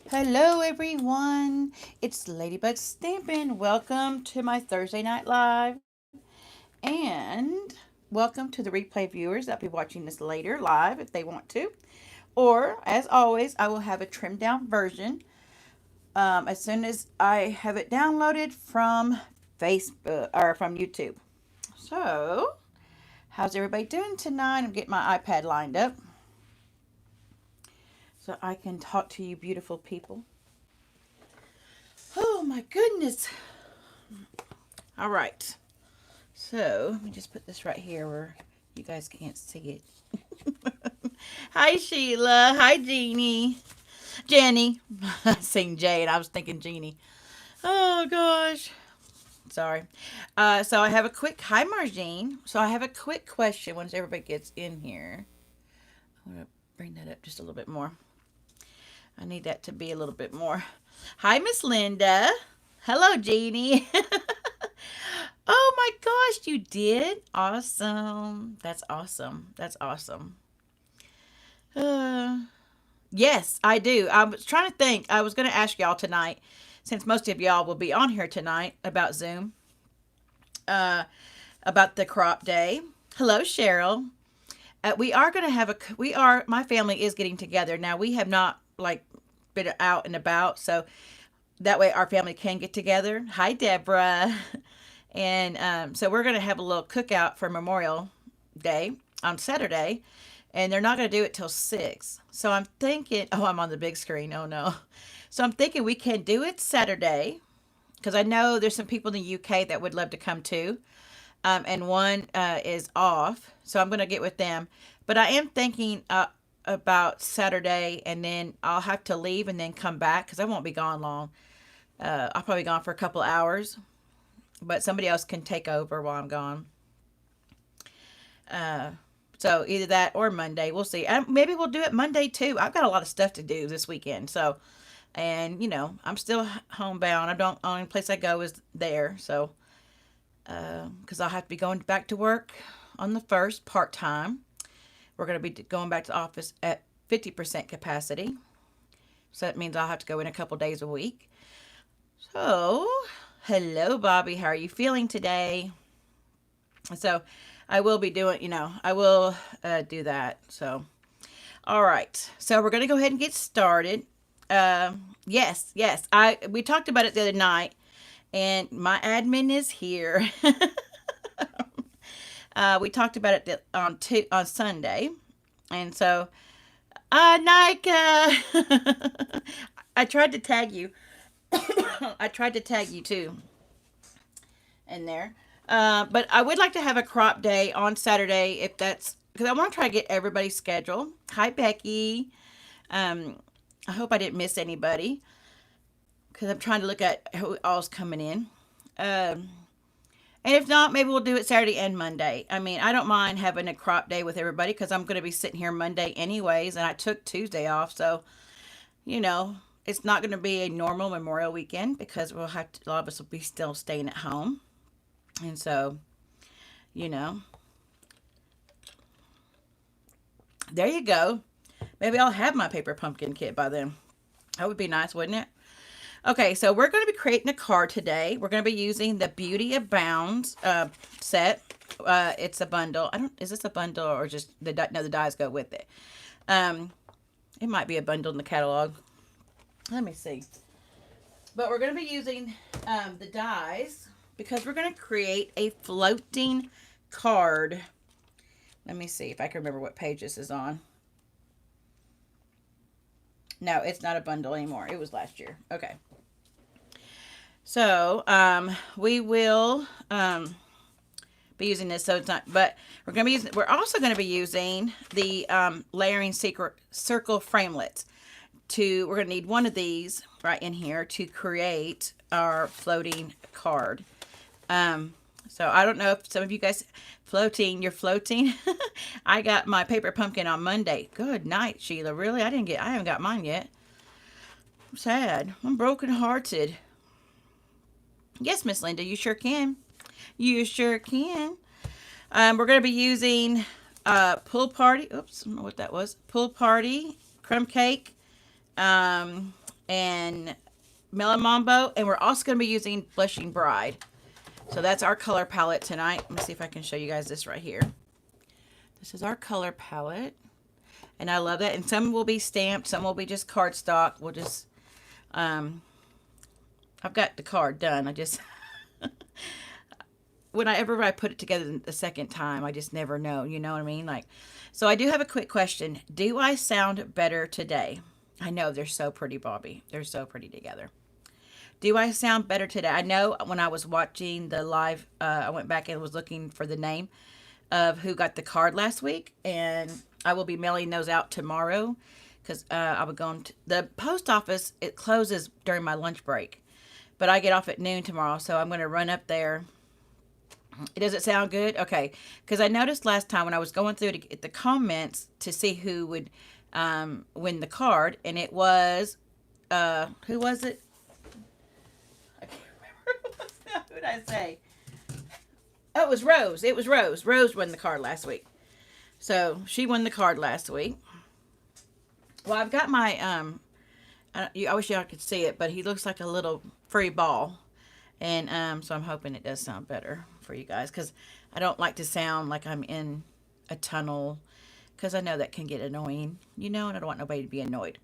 Hello, everyone. It's Ladybug Stampin. Welcome to my Thursday Night Live. And welcome to the replay viewers that'll be watching this later live if they want to. Or, as always, I will have a trimmed down version as soon as I have it downloaded from Facebook or from YouTube. So, how's everybody doing tonight? I'm getting my iPad lined up so I can talk to you beautiful people. Oh my goodness. All right. So let me just put this right here where you guys can't see it. Hi Sheila. Hi Jeannie. Jenny. I seen Jay and I was thinking Jeannie. Oh gosh. Sorry. So I have a quick hi Margene. So I have a quick question once everybody gets in here. I'm gonna bring that up just a little bit more. I need that to be a little bit more. Hi Miss Linda. Hello Jeannie. Oh my gosh, you did? Awesome. That's awesome. That's awesome. Uh, yes, I do. I was trying to think. I was going to ask y'all tonight, since most of y'all will be on here tonight about Zoom, uh, about the crop day. Hello, Cheryl. We are going to have my family is getting together. Now, we have not, like, been out and about, so that way our family can get together. Hi, Deborah. And so we're going to have a little cookout for Memorial Day on Saturday. And they're not going to do it till 6. So I'm thinking, oh, I'm on the big screen. Oh, no. So I'm thinking we can do it Saturday because I know there's some people in the UK that would love to come too. And one is off. So I'm going to get with them. But I am thinking about Saturday and then I'll have to leave and then come back because I won't be gone long. I'll probably be gone for a couple hours, but somebody else can take over while I'm gone. Uh, so either that or Monday, we'll see. Maybe we'll do it Monday too. I've got a lot of stuff to do this weekend, so and I'm still homebound. I don't only place I go is there, so because I'll have to be going back to work on the first part time. We're going to be going back to the office at 50% capacity, so that means I'll have to go in a couple days a week. So, hello, Bobby. How are you feeling today? So, I will be doing, I will do that. So, all right. So, we're going to go ahead and get started. Yes, yes. We talked about it the other night, and my admin is here. We talked about it on Sunday, and so Nika, I tried to tag you. I tried to tag you too in there. But I would like to have a crop day on Saturday if that's because I want to try to get everybody's schedule. Hi, Becky. Um, I hope I didn't miss anybody because I'm trying to look at who all's coming in. Um, and if not, maybe we'll do it Saturday and Monday. I mean, I don't mind having a crop day with everybody because I'm going to be sitting here Monday anyways, and I took Tuesday off, so you know it's not going to be a normal Memorial weekend because a lot of us will be still staying at home, and so you know, there you go. Maybe I'll have my paper pumpkin kit by then. That would be nice, wouldn't it? Okay, so we're going to be creating a card today. We're going to be using the Beauty Abounds set. It's a bundle. I don't. Is this a bundle or just no? The dies go with it. Um, it might be a bundle in the catalog. Let me see. But we're going to be using the dies because we're going to create a floating card. Let me see if I can remember what page this is on. No, it's not a bundle anymore. It was last year. Okay. So we will be using this. So it's not, but we're also going to be using the layering secret circle framelits. We're going to need one of these right in here to create our floating card. So I don't know if some of you guys you're floating. I got my paper pumpkin on Monday. Good night, Sheila. Really? I haven't got mine yet. I'm sad. I'm brokenhearted. Yes, Miss Linda, you sure can. You sure can. We're going to be using Pool Party. Oops, I don't know what that was. Pool Party, Crumb Cake, and Melon Mambo, and we're also going to be using Blushing Bride. So that's our color palette tonight. Let me see if I can show you guys this right here. This is our color palette, and I love that. And some will be stamped, some will be just cardstock. We'll just, I've got the card done. I just, whenever I put it together the second time, I just never know. You know what I mean? Like, so I do have a quick question. Do I sound better today? I know they're so pretty, Bobby. They're so pretty together. Do I sound better today? I know when I was watching the live, I went back and was looking for the name of who got the card last week, and I will be mailing those out tomorrow because I would go to the post office. It closes during my lunch break, but I get off at noon tomorrow, so I'm going to run up there. Does it sound good? Okay, because I noticed last time when I was going through to get the comments to see who would win the card, and it was who was it? I can't remember. Who did I say? Oh, it was Rose. It was Rose. Rose won the card last week. So she won the card last week. Well, I've got my I wish y'all could see it, but he looks like a little furry ball. And so I'm hoping it does sound better for you guys, because I don't like to sound like I'm in a tunnel, because I know that can get annoying, you know, and I don't want nobody to be annoyed.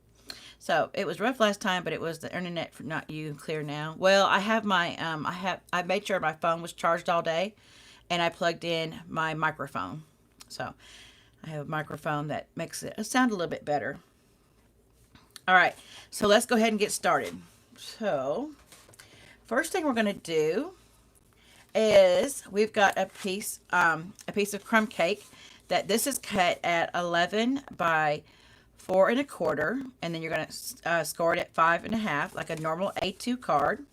So it was rough last time, but it was the internet for not you clear now. Well, I have my I made sure my phone was charged all day, and I plugged in my microphone. So I have a microphone that makes it sound a little bit better. All right, so let's go ahead and get started. So first thing we're going to do is we've got a piece of crumb cake that this is cut at 11 by 4 1/4, and then you're going to score it at 5 1/2, like a normal A2 card.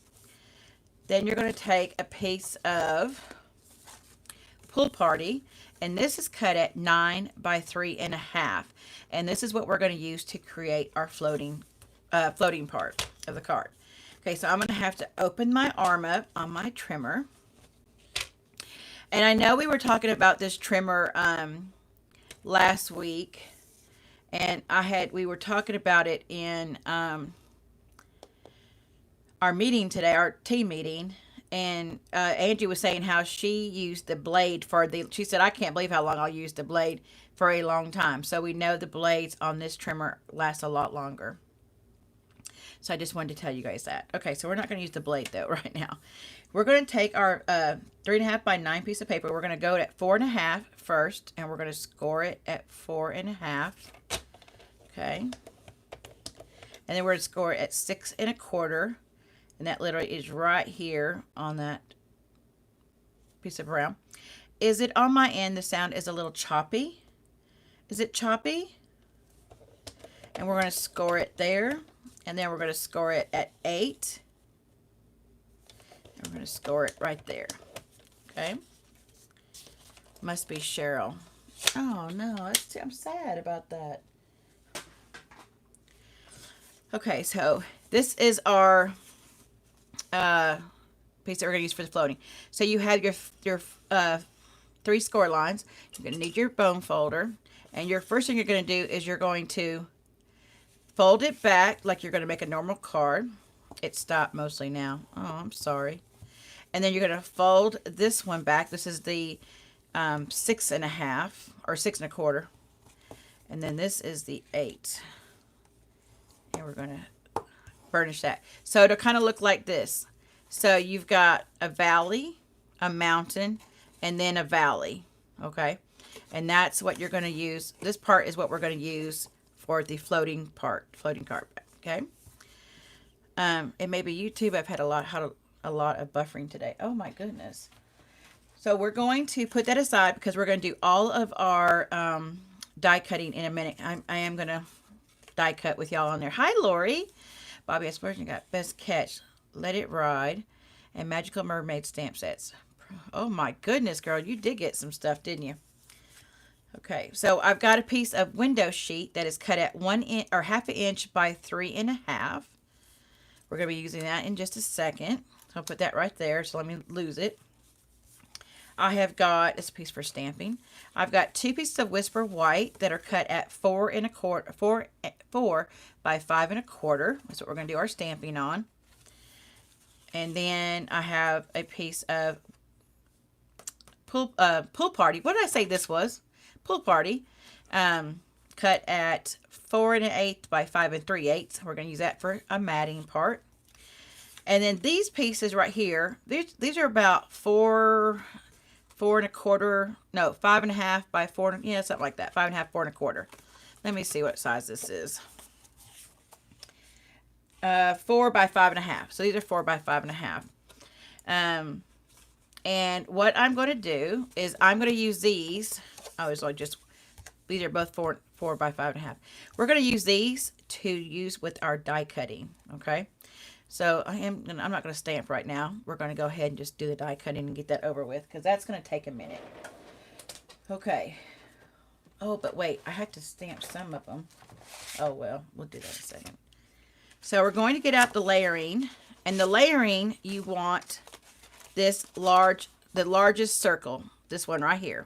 Then you're going to take a piece of Pool Party, and this is cut at 9 by 3 1/2, and this is what we're going to use to create our floating part of the card. Okay, so I'm going to have to open my arm up on my trimmer. And I know we were talking about this trimmer last week, and we were talking about it in our meeting today, our team meeting, and Angie was saying how she used the blade she said, I can't believe how long I'll use the blade for a long time. So we know the blades on this trimmer last a lot longer. So I just wanted to tell you guys that. Okay, so we're not going to use the blade though right now. We're going to take our 3 1/2 by 9 piece of paper. We're going to go at 4 1/2 first, and we're going to score it at 4 1/2. Okay. And then we're going to score it at 6 1/4. And that literally is right here on that piece of brown. Is it on my end? The sound is a little choppy. Is it choppy? And we're going to score it there. And then we're going to score it at 8. And we're going to score it right there. Okay. Must be Cheryl. Oh, no. I'm sad about that. Okay, so this is our piece that we're going to use for the floating. So you have your 3 score lines. You're going to need your bone folder. And your first thing you're going to do is you're going to fold it back like you're going to make a normal card. It stopped mostly now. Oh, I'm sorry. And then you're going to fold this one back. This is the 6 1/2 or 6 1/4. And then this is the 8. And we're going to burnish that. So it'll kind of look like this. So you've got a valley, a mountain, and then a valley. Okay. And that's what you're going to use. This part is what we're going to use for the floating card. Okay. It may be YouTube. I've had a lot of buffering today. Oh my goodness. So we're going to put that aside because we're going to do all of our die cutting in a minute. I am going to die cut with y'all on there. Hi, Lori. Bobby Explosion got Best Catch, Let It Ride, and Magical Mermaid stamp sets. Oh my goodness, girl. You did get some stuff, didn't you? Okay, so I've got a piece of window sheet that is cut at 1 inch or 1/2 inch by 3 1/2. We're going to be using that in just a second. So I'll put that right there. So let me lose it. I have got, it's a piece for stamping. I've got 2 pieces of Whisper White that are cut at 4 1/4, 4 by 5 1/4. That's what we're going to do our stamping on. And then I have a piece of pool party. What did I say this was? Pool party. Cut at 4 1/8 by 5 3/8. We're going to use that for a matting part. And then these pieces right here, these are about 4 1/4, no, 5 1/2 by 4, yeah, something like that. 5 1/2, 4 1/4. Let me see what size this is. 4 by 5 1/2. So these are 4 by 5 1/2. And what I'm going to do is I'm going to use these. Oh, it's like just, these are both 4 by 5 1/2. We're going to use these to use with our die cutting. Okay. So I'm not going to stamp right now. We're going to go ahead and just do the die cutting and get that over with, because that's going to take a minute. Okay. Oh, but wait, I had to stamp some of them. Oh, well, we'll do that in a second. So we're going to get out the layering, and the layering, you want this the largest circle, this one right here.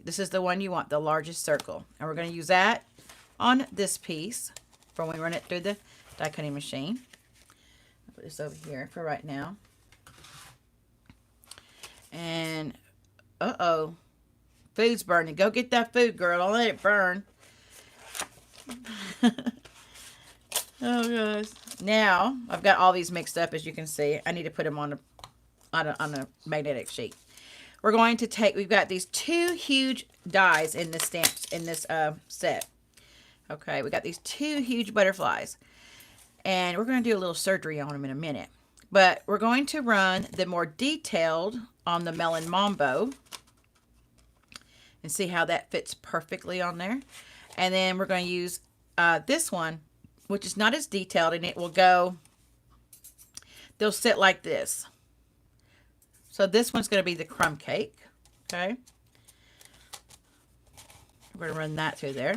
This is the one you want, the largest circle. And we're going to use that on this piece for when we run it through the die cutting machine. Put this over here for right now. And uh-oh, food's burning. Go get that food, girl. Don't let it burn. Oh gosh. Now I've got all these mixed up, as you can see. I need to put them on a magnetic sheet. We're going to take, we've got these 2 huge dies in this set. Okay, we got these 2 huge butterflies. And we're going to do a little surgery on them in a minute. But we're going to run the more detailed on the Melon Mambo. And see how that fits perfectly on there. And then we're going to use this one, which is not as detailed. And it will go, they'll sit like this. So this one's going to be the Crumb Cake. Okay. We're going to run that through there.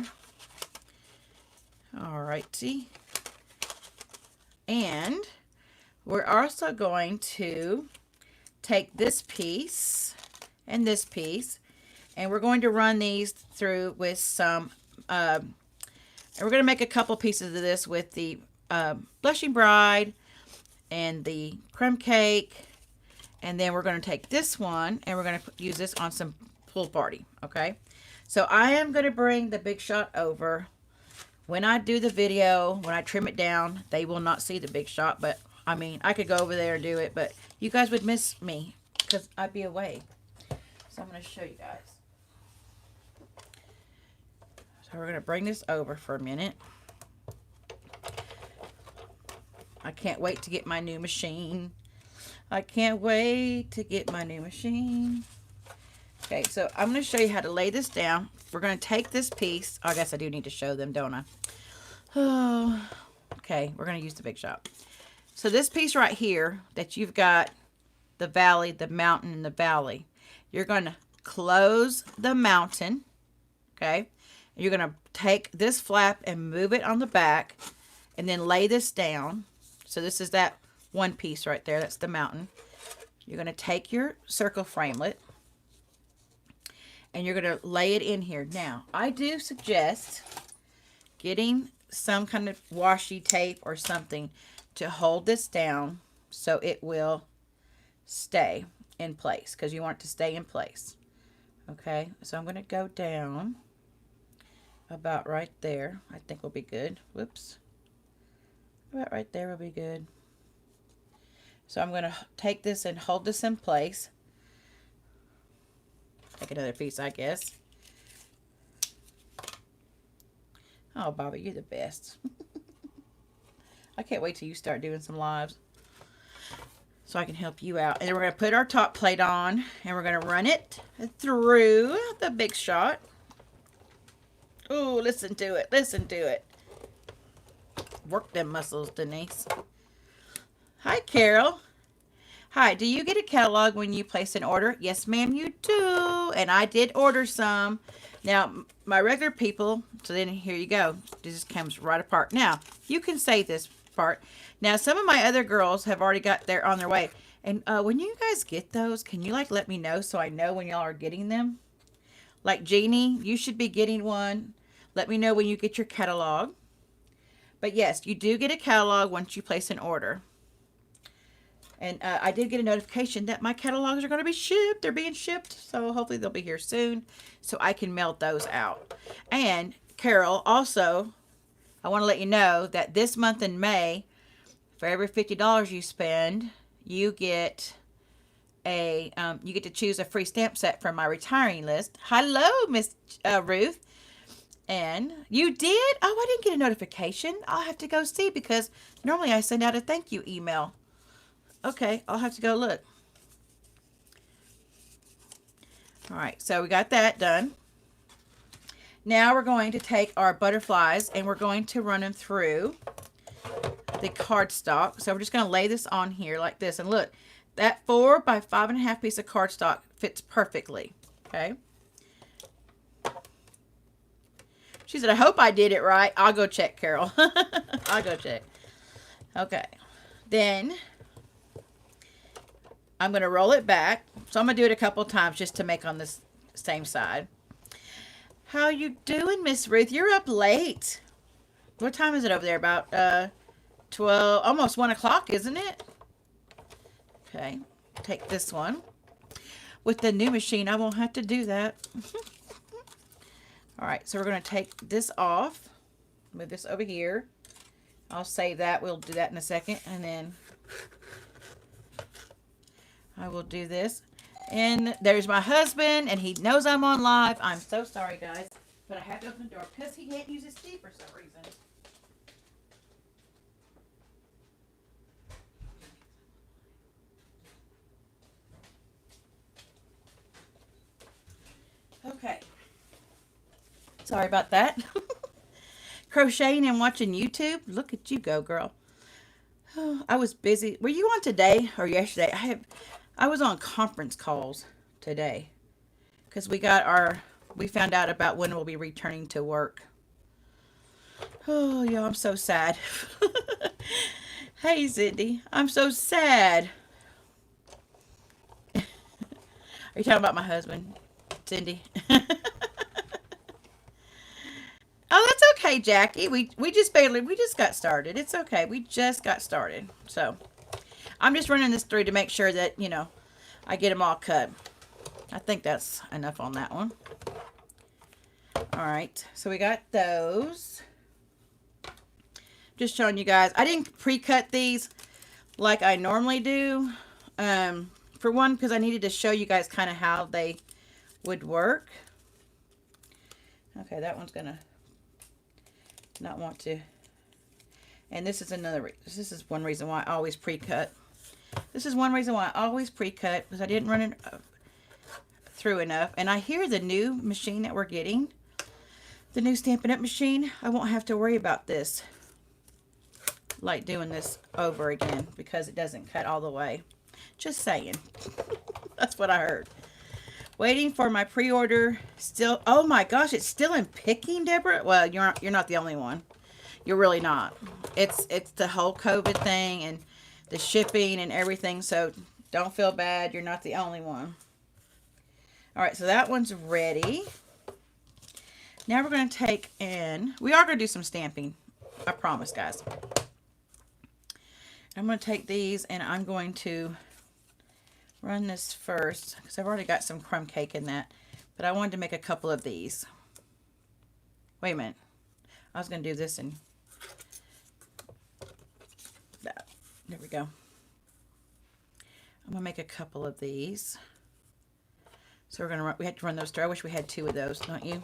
All righty. And we're also going to take this piece and this piece, and we're going to run these through with some, and we're going to make a couple pieces of this with the Blushing Bride and the Crumb Cake, and then we're going to take this one and we're going to use this on some Pool Party. Okay, so I am going to bring the Big Shot over. When I do the video, when I trim it down, they will not see the Big Shot. But, I mean, I could go over there and do it. But you guys would miss me because I'd be away. So I'm going to show you guys. So we're going to bring this over for a minute. I can't wait to get my new machine. I can't wait to get my new machine. Okay, so I'm going to show you how to lay this down. We're going to take this piece. Oh, I guess I do need to show them, don't I? Oh, okay, we're going to use the Big Shot. So this piece right here that you've got the valley, the mountain, and the valley, you're going to close the mountain, okay? And you're going to take this flap and move it on the back and then lay this down. So this is that one piece right there. That's the mountain. You're going to take your circle framelit and you're going to lay it in here. Now, I do suggest getting some kind of washi tape or something to hold this down so it will stay in place, because you want it to stay in place. Okay, so I'm going to go down about right there. I think will be good. Whoops. About right there will be good. So I'm going to take this and hold this in place. Take another piece, I guess. Oh, Bobby, you're the best. I can't wait till you start doing some lives so I can help you out. And then we're going to put our top plate on and we're going to run it through the Big Shot. Ooh, listen to it. Listen to it. Work them muscles, Denise. Hi, Carol. Hi, do you get a catalog when you place an order? Yes, ma'am, you do. And I did order some. Now, my regular people, so then here you go. This just comes right apart. Now, you can say this part. Now, some of my other girls have already got their on their way. And when you guys get those, can you like let me know so I know when y'all are getting them? Like Jeannie, you should be getting one. Let me know when you get your catalog. But yes, you do get a catalog once you place an order. And I did get a notification that my catalogs are going to be shipped. They're being shipped. So hopefully they'll be here soon so I can mail those out. And Carol, also, I want to let you know that this month in May, for every $50 you spend, you get you get to choose a free stamp set from my retiring list. Hello, Miss Ruth. And you did? Oh, I didn't get a notification. I'll have to go see because normally I send out a thank you email. Okay, I'll have to go look. All right, so we got that done. Now we're going to take our butterflies and we're going to run them through the cardstock. So we're just going to lay this on here like this. And look, that 4 by 5.5 piece of cardstock fits perfectly. Okay. She said, I hope I did it right. I'll go check, Carol. I'll go check. Okay. Then I'm going to roll it back. So I'm going to do it a couple times just to make on this same side. How you doing, Miss Ruth? You're up late. What time is it over there? About 12, almost 1 o'clock, isn't it? Okay. Take this one. With the new machine, I won't have to do that. All right, so we're going to take this off. Move this over here. I'll save that. We'll do that in a second. And then I will do this. And there's my husband, and he knows I'm on live. I'm so sorry, guys. But I have to open the door because he can't use his key for some reason. Okay. Sorry about that. Crocheting and watching YouTube. Look at you go, girl. Oh, I was busy. Were you on today or yesterday? I was on conference calls today because we found out about when we'll be returning to work. Oh, yeah, I'm so sad. Hey, Cindy, I'm so sad. Are you talking about my husband, Cindy? Oh, that's okay, Jackie. We just got started. It's okay. We just got started. So I'm just running this through to make sure that, I get them all cut. I think that's enough on that one. All right. So we got those. Just showing you guys. I didn't pre-cut these like I normally do. For one, because I needed to show you guys kind of how they would work. Okay, that one's going to not want to. And this is one reason why I always pre-cut. This is one reason why I always pre-cut, because I didn't run it through enough. And I hear the new machine that we're getting, the new Stampin' Up machine, I won't have to worry about this, like doing this over again, because it doesn't cut all the way. Just saying. That's what I heard. Waiting for my pre-order. Still, oh my gosh, it's still in picking, Deborah. Well, you're not the only one. You're really not. It's the whole COVID thing and the shipping and everything. So don't feel bad. You're not the only one. All right, so that one's ready. Now we're going to take in. We are going to do some stamping. I promise, guys. I'm going to take these and I'm going to run this first because I've already got some crumb cake in that, but I wanted to make a couple of these. Wait a minute. I was going to do this and that. There we go. I'm going to make a couple of these. So we had to run those through. I wish we had 2 of those, don't you?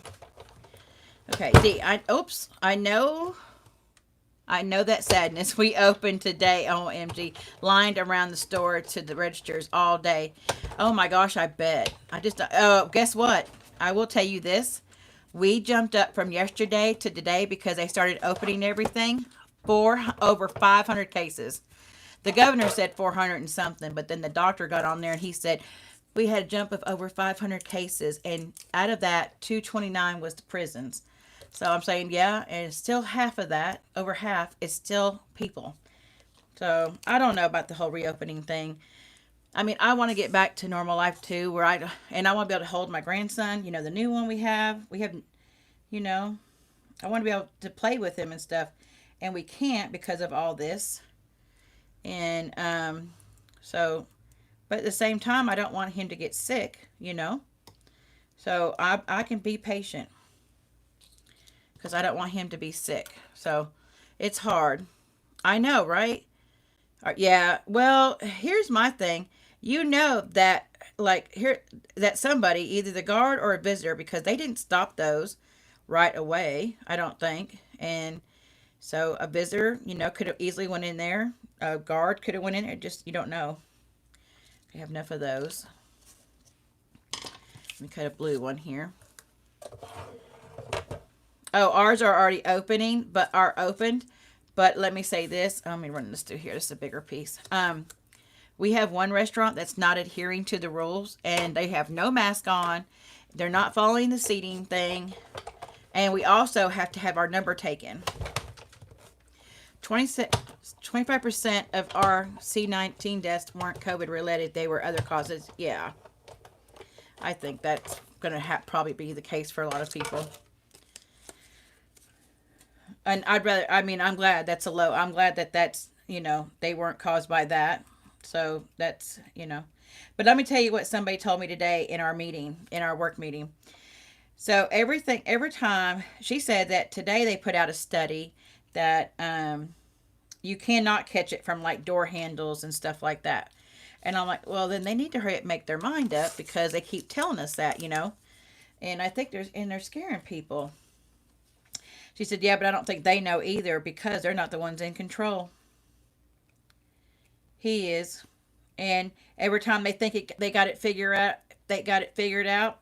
Okay, see, oops, I know that sadness. We opened today, OMG, lined around the store to the registers all day. Oh my gosh, I bet. Guess what? I will tell you this. We jumped up from yesterday to today because they started opening everything. Over 500 cases. The governor said 400 and something, but then the doctor got on there and he said we had a jump of over 500 cases, and out of that, 229 was the prisons. So I'm saying, yeah, and still half of that, over half, is still people. So I don't know about the whole reopening thing. I mean, I want to get back to normal life too, where I want to be able to hold my grandson, the new one we have, I want to be able to play with him and stuff. and we can't because of all this. And so, but at the same time, I don't want him to get sick, you know. So I can be patient because I don't want him to be sick. So it's hard. I know, right? Yeah. Well, here's my thing. You know that like here that somebody, either the guard or a visitor, because they didn't stop those right away, I don't think. And so a visitor, you know, could have easily went in there. A guard could have went in there. Just, you don't know. We have enough of those. Let me cut a blue one here. Oh, ours are already opening, but are opened. But let me say this. Let me run this through here. This is a bigger piece. We have one restaurant that's not adhering to the rules, and they have no mask on. They're not following the seating thing. And we also have to have our number taken. 25% of our C-19 deaths weren't COVID related. They were other causes. Yeah. I think that's going to probably be the case for a lot of people. And I'm glad that's a low. I'm glad that that's, you know, they weren't caused by that. So that's, you know. But let me tell you what somebody told me today in our meeting, in our work meeting. So every time, she said that today they put out a study that you cannot catch it from like door handles and stuff like that. And I'm like, well, then they need to hurry up and make their mind up because they keep telling us that, you know. And I think they're scaring people. She said, yeah, but I don't think they know either because they're not the ones in control. He is. And every time they think they got it figured out,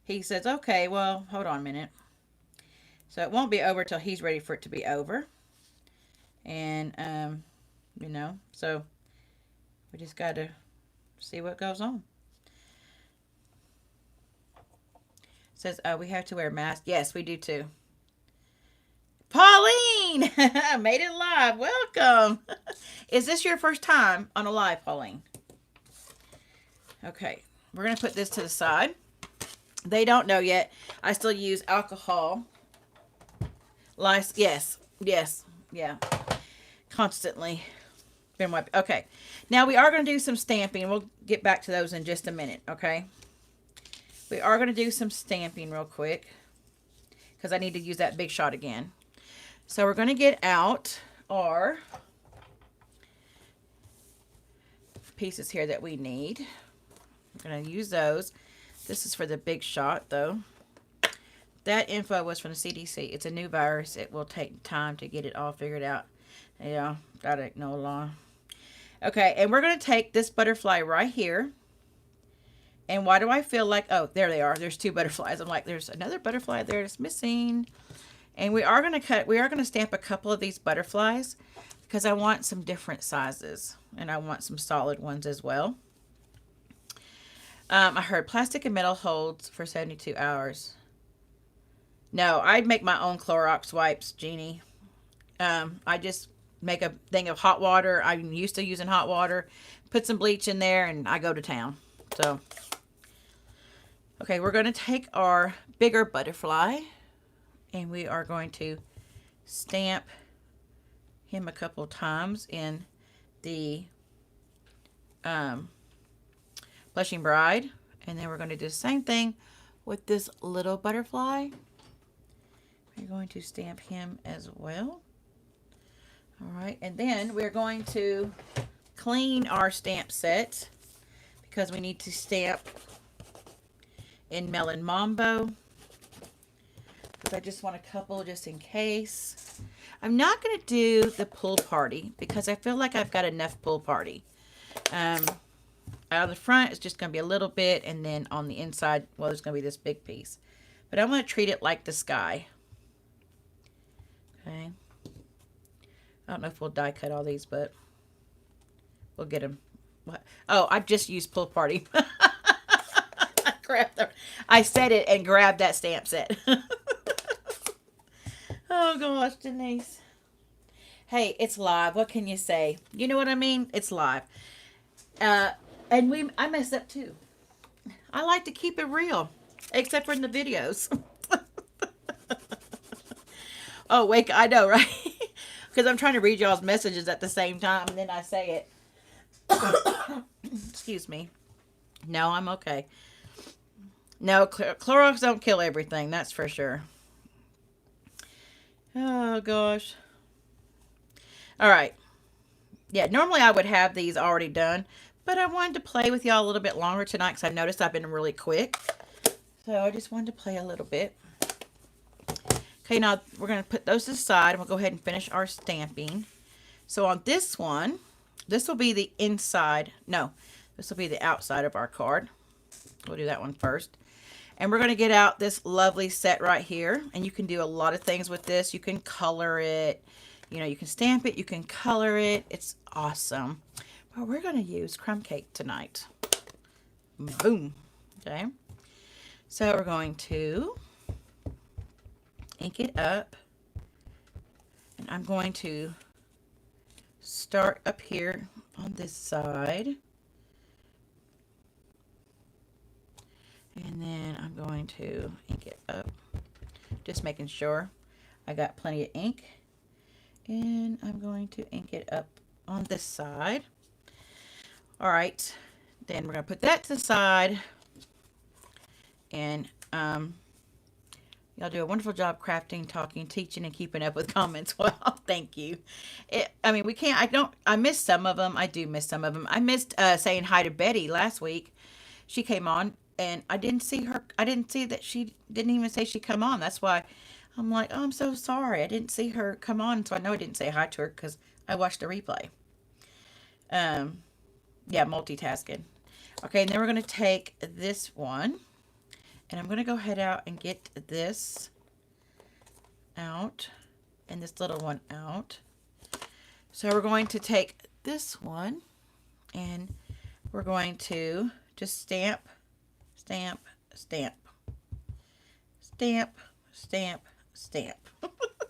he says, okay, well, hold on a minute. So it won't be over till he's ready for it to be over. And, you know, so we just got to see what goes on. It says, we have to wear masks. Yes, we do too. Pauline! Made it live. Welcome. Is this your first time on a live, Pauline? Okay. We're going to put this to the side. They don't know yet. I still use alcohol. Yes. Yeah. Constantly. Been wiping. Okay. Now we are going to do some stamping. We'll get back to those in just a minute. Okay. We are going to do some stamping real quick because I need to use that big shot again. So we're going to get out our pieces here that we need. We're going to use those. This is for the big shot, though. That info was from the CDC. It's a new virus. It will take time to get it all figured out. Yeah, that ain't no law. Okay, and we're going to take this butterfly right here. And why do I feel like, oh, there they are. There's two butterflies. I'm like, there's another butterfly there that's missing. And we are going to stamp a couple of these butterflies because I want some different sizes. And I want some solid ones as well. I heard plastic and metal holds for 72 hours. No, I'd make my own Clorox wipes, Jeannie. I just make a thing of hot water. I'm used to using hot water. Put some bleach in there and I go to town. So, okay, we're going to take our bigger butterfly. And we are going to stamp him a couple times in the Blushing Bride. And then we're going to do the same thing with this little butterfly. We're going to stamp him as well. All right. And then we're going to clean our stamp set because we need to stamp in Melon Mambo. I just want a couple just in case. I'm not going to do the pool party because I feel like I've got enough pool party. Out of the front, it's just going to be a little bit. And then on the inside, well, there's going to be this big piece. But I'm going to treat it like the sky. Okay. I don't know if we'll die cut all these, but we'll get them. What? Oh, I just used pool party. I said it and grabbed that stamp set. Oh gosh, Denise. Hey, it's live. What can you say? You know what I mean? It's live. And I mess up too. I like to keep it real, except for in the videos. Oh, wait, I know, right? Because I'm trying to read y'all's messages at the same time, and then I say it. Excuse me. No, I'm okay. No, Clorox don't kill everything, that's for sure. Oh, gosh. All right. Yeah, normally I would have these already done, but I wanted to play with y'all a little bit longer tonight because I've noticed I've been really quick. So I just wanted to play a little bit. Okay, now we're going to put those aside and we'll go ahead and finish our stamping. So on this one, this will be the inside. No, this will be the outside of our card. We'll do that one first. And we're going to get out this lovely set right here. And you can do a lot of things with this. You can color it. You know, you can stamp it. You can color it. It's awesome. But we're going to use Crumb Cake tonight. Boom. Okay. So we're going to ink it up. And I'm going to start up here on this side. And then I'm going to ink it up. Just making sure I got plenty of ink. And I'm going to ink it up on this side. All right. Then we're going to put that to the side. And y'all do a wonderful job crafting, talking, teaching, and keeping up with comments. Well, thank you. I mean, we can't, I missed some of them. I do miss some of them. I missed saying hi to Betty last week. She came on. And I didn't see her. I didn't see that she didn't even say she come on. That's why I'm like, oh, I'm so sorry. I didn't see her come on. So I know I didn't say hi to her because I watched the replay. Yeah, multitasking. Okay, and then we're going to take this one. And I'm going to go head out and get this out. And this little one out. So we're going to take this one. And we're going to just stamp. Stamp, stamp, stamp, stamp, stamp,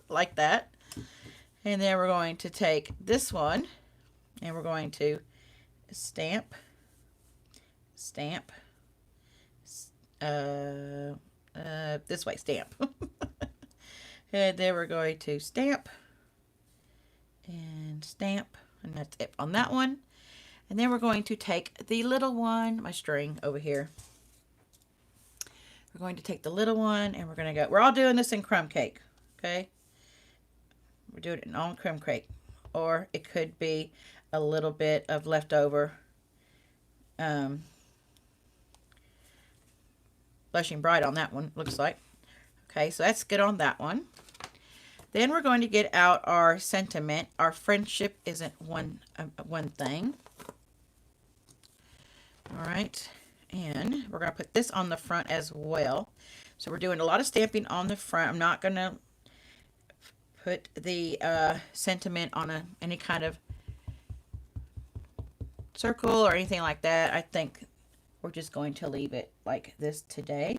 like that. And then we're going to take this one and we're going to stamp, stamp, this way, stamp. And then we're going to stamp and stamp, and that's it on that one. And then we're going to take the little one, my string over here. We're going to take the little one and we're going to go, we're all doing this in Crumb Cake, okay? We're doing it on Crumb Cake. Or it could be a little bit of leftover Blushing Bright on that one, looks like. Okay, so that's good on that one. Then we're going to get out our sentiment. Our friendship isn't one thing. All right. And we're going to put this on the front as well. So we're doing a lot of stamping on the front. I'm not going to put the sentiment on any kind of circle or anything like that. I think we're just going to leave it like this today.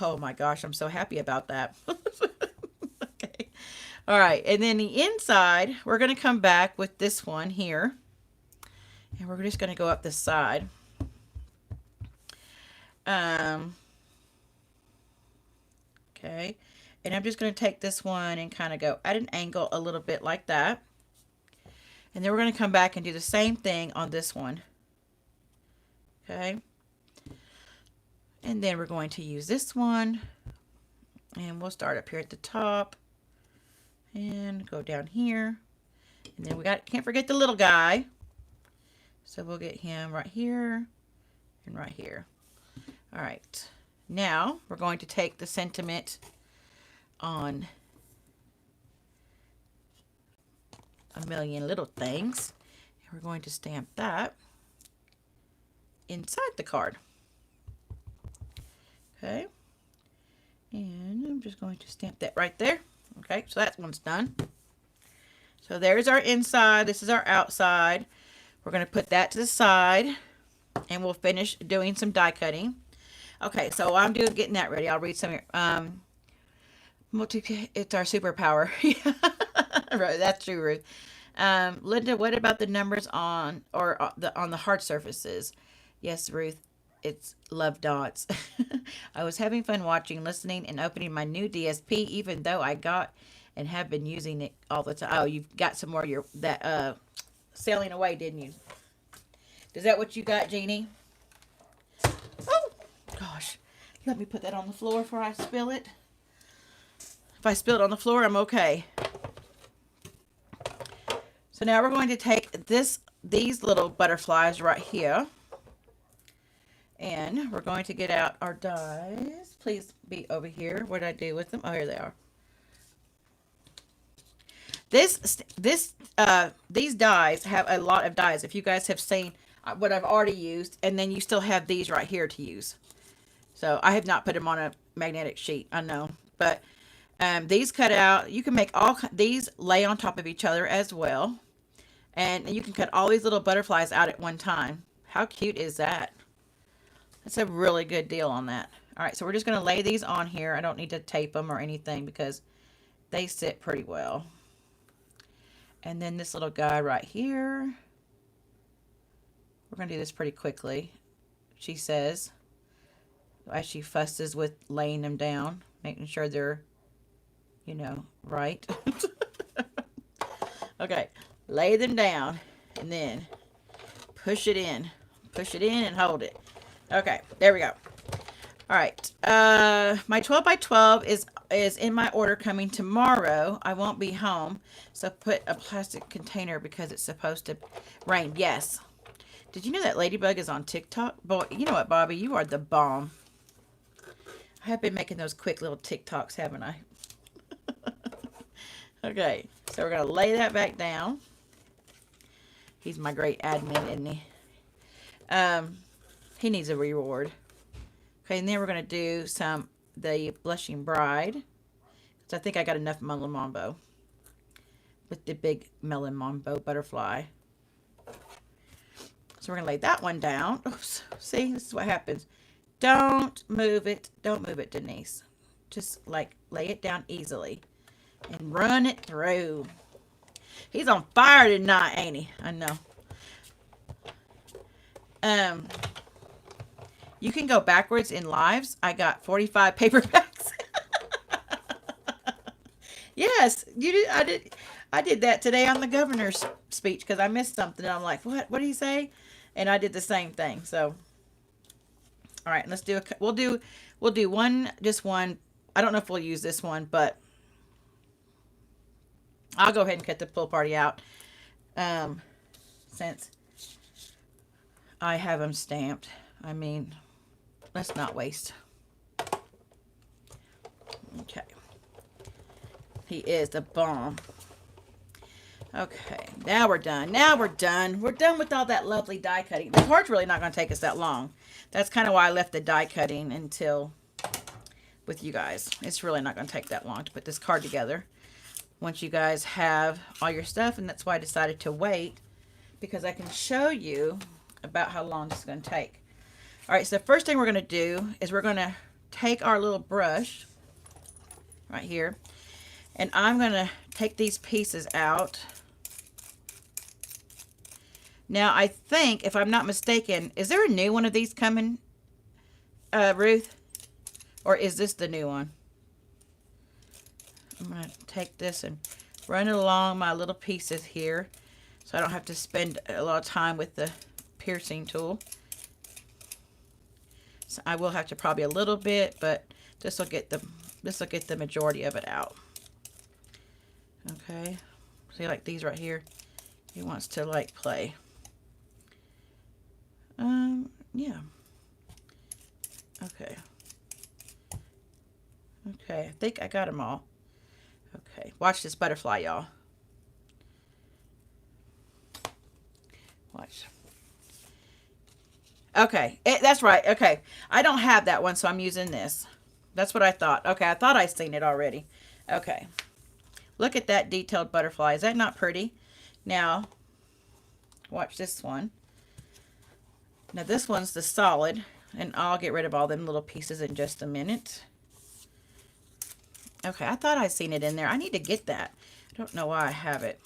Oh my gosh, I'm so happy about that. Okay. All right. And then the inside, we're going to come back with this one here. And we're just going to go up this side. Okay. And I'm just going to take this one and kind of go at an angle a little bit like that. And then we're going to come back and do the same thing on this one. Okay. And then we're going to use this one. And we'll start up here at the top. And go down here. And then can't forget the little guy. So we'll get him right here and right here. All right. Now we're going to take the sentiment on A Million Little Things. And we're going to stamp that inside the card. Okay. And I'm just going to stamp that right there. Okay, so that one's done. So there's our inside. This is our outside. We're going to put that to the side. And we'll finish doing some die cutting. Okay, so I'm getting that ready. I'll read some here. It's our superpower. Right, that's true, Ruth. Linda, what about the numbers on the hard surfaces? Yes, Ruth. it's love dots. I was having fun watching, listening, and opening my new DSP, even though I got and have been using it all the time. Oh, you've got some more of your that sailing away, didn't you? Is that what you got, Jeannie? Oh, gosh. Let me put that on the floor before I spill it. If I spill it on the floor, I'm okay. So now we're going to take these little butterflies right here. And we're going to get out our dies. Please be over here. What did I do with them? Oh, here they are. These dies have a lot of dies. If you guys have seen what I've already used, and then you still have these right here to use. So I have not put them on a magnetic sheet, I know, but these cut out. You can make these lay on top of each other as well, and you can cut all these little butterflies out at one time. How cute is that? That's a really good deal on that. All right, so we're just going to lay these on here. I don't need to tape them or anything because they sit pretty well. And then this little guy right here. We're going to do this pretty quickly, she says, as she fusses with laying them down, making sure they're, you know, right. Okay, lay them down and then push it in and hold it. Okay, there we go. All right, my 12 by 12 is in my order, coming tomorrow. I won't be home, so put a plastic container because it's supposed to rain. Yes. Did you know that Ladybug is on TikTok? Boy, you know what, Bobby? You are the bomb. I have been making those quick little TikToks, haven't I? Okay, so we're going to lay that back down. He's my great admin, isn't he? He needs a reward. Okay, and then we're going to do the Blushing Bride. Because I think I got enough Melon Mambo. With the big Melon Mambo butterfly. So we're going to lay that one down. Oops. See, this is what happens. Don't move it. Don't move it, Denise. Just like lay it down easily. And run it through. He's on fire tonight, ain't he? I know. You can go backwards in lives. I got 45 paperbacks. Yes, you did. I did that today on the governor's speech because I missed something. And I'm like, what? What did he say? And I did the same thing. So, all right, let's do we'll do one, just one. I don't know if we'll use this one, but I'll go ahead and cut the pool party out. Since I have them stamped. I mean, let's not waste. Okay. He is the bomb. Okay, now we're done. Now we're done. We're done with all that lovely die cutting. The card's really not going to take us that long. That's kind of why I left the die cutting until with you guys. It's really not going to take that long to put this card together once you guys have all your stuff, and that's why I decided to wait, because I can show you about how long this is going to take. All right, so the first thing we're going to do is we're going to take our little brush right here, and I'm going to take these pieces out. Now, I think, if I'm not mistaken, is there a new one of these coming, Ruth? Or is this the new one? I'm going to take this and run it along my little pieces here so I don't have to spend a lot of time with the piercing tool. So I will have to probably a little bit, but this will get the majority of it out. Okay. See, like these right here, he wants to like play. Yeah. Okay. Okay, I think I got them all. Okay, watch this butterfly, y'all. Watch. Okay, that's right. Okay, I don't have that one, so I'm using this. That's what I thought. Okay, I thought I seen it already. Okay, look at that detailed butterfly. Is that not pretty? Now, watch this one. Now, this one's the solid, and I'll get rid of all them little pieces in just a minute. Okay, I thought I seen it in there. I need to get that. I don't know why I have it.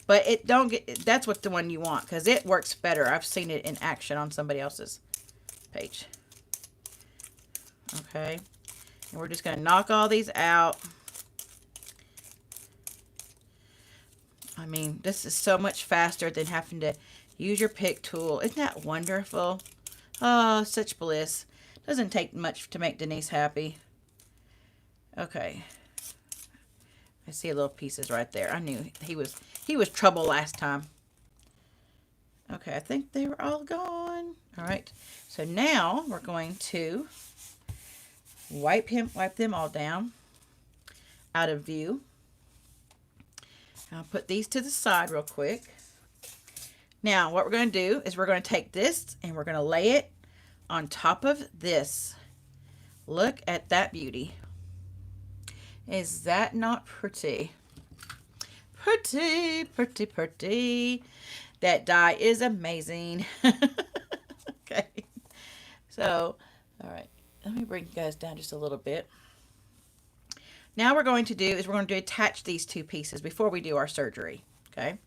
But it don't get, that's what the one you want, because it works better. I've seen it in action on somebody else's page. Okay. And we're just going to knock all these out. I mean, this is so much faster than having to use your pick tool. Isn't that wonderful? Oh, such bliss. Doesn't take much to make Denise happy. Okay. I see little pieces right there. I knew he was trouble last time. Okay, I think they were all gone. All right. So now we're going to wipe them all down out of view. I'll put these to the side real quick. Now, what we're going to do is we're going to take this and we're going to lay it on top of this. Look at that beauty. Is that not pretty? Pretty, pretty, pretty. That die is amazing. Okay. So, all right. Let me bring you guys down just a little bit. Now we're going to attach these two pieces before we do our surgery. Okay.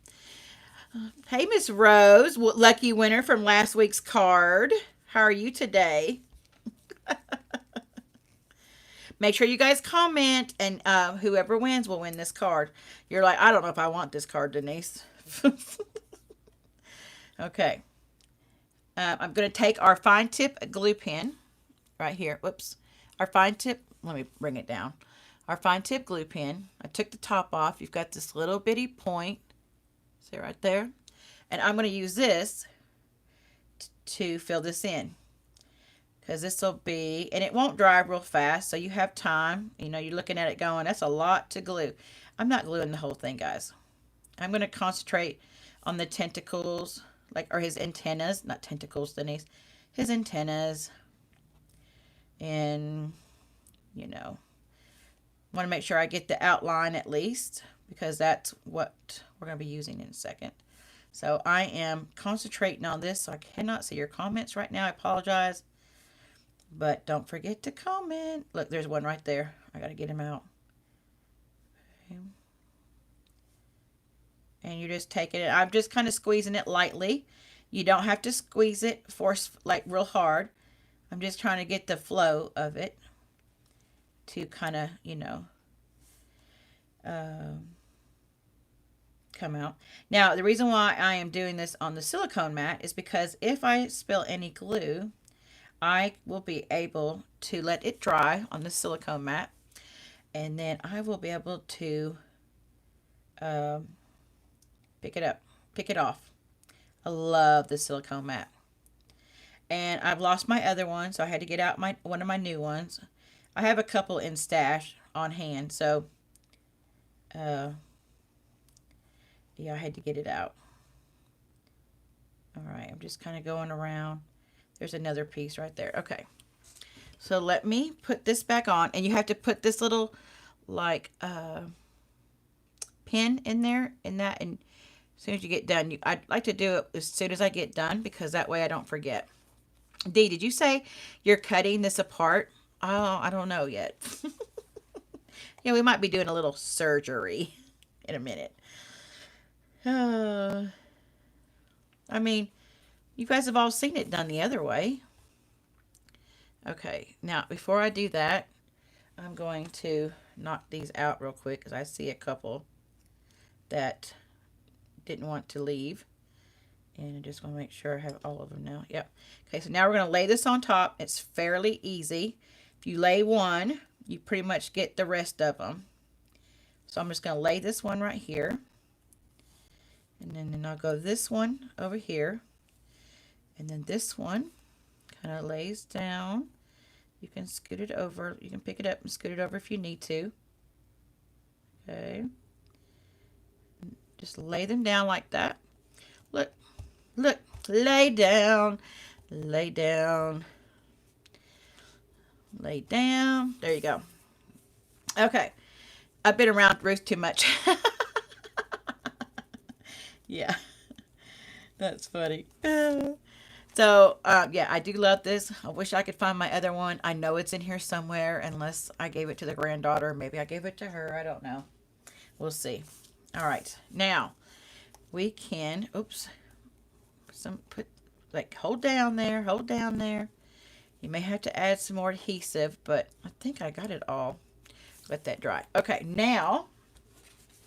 Hey, Miss Rose, lucky winner from last week's card. How are you today? Make sure you guys comment, and whoever wins will win this card. You're like, I don't know if I want this card, Denise. Okay. I'm going to take our fine tip glue pen right here. Whoops. Our fine tip, let me bring it down. Our fine tip glue pen. I took the top off. You've got this little bitty point. See right there? And I'm going to use this to fill this in. Because this will be, and it won't dry real fast, so you have time. You know, you're looking at it going, that's a lot to glue. I'm not gluing the whole thing, guys. I'm going to concentrate on the tentacles, or his antennas. Not tentacles, Denise. His antennas. And, you know, want to make sure I get the outline at least, because that's what we're going to be using in a second. So I am concentrating on this, so I cannot see your comments right now. I apologize. But don't forget to comment. Look, there's one right there. I got to get him out. Okay. And you're just taking it. I'm just kind of squeezing it lightly. You don't have to squeeze it real hard. I'm just trying to get the flow of it to kind of, you know, come out. Now, the reason why I am doing this on the silicone mat is because if I spill any glue, I will be able to let it dry on the silicone mat, and then I will be able to pick it off. I love the silicone mat. And I've lost my other one, so I had to get out one of my new ones. I have a couple in stash on hand, so yeah, I had to get it out. All right, I'm just kind of going around. There's another piece right there. Okay. So let me put this back on. And you have to put this little, pin in there. And as soon as you get done, I'd like to do it as soon as I get done, because that way I don't forget. Dee, did you say you're cutting this apart? Oh, I don't know yet. Yeah, we might be doing a little surgery in a minute. I mean, you guys have all seen it done the other way. Okay, now before I do that, I'm going to knock these out real quick because I see a couple that didn't want to leave. And I just want to make sure I have all of them now. Yep. Okay, so now we're going to lay this on top. It's fairly easy. If you lay one, you pretty much get the rest of them. So I'm just going to lay this one right here. And then I'll go this one over here. And then this one kind of lays down. You can scoot it over. You can pick it up and scoot it over if you need to. Okay. Just lay them down like that. Look. Look. Lay down. Lay down. Lay down. There you go. Okay. I've been around Ruth too much. Yeah. That's funny. So, yeah, I do love this. I wish I could find my other one. I know it's in here somewhere, unless I gave it to the granddaughter. Maybe I gave it to her. I don't know. We'll see. All right. Now, we can, oops, hold down there, hold down there. You may have to add some more adhesive, but I think I got it all. Let that dry. Okay, now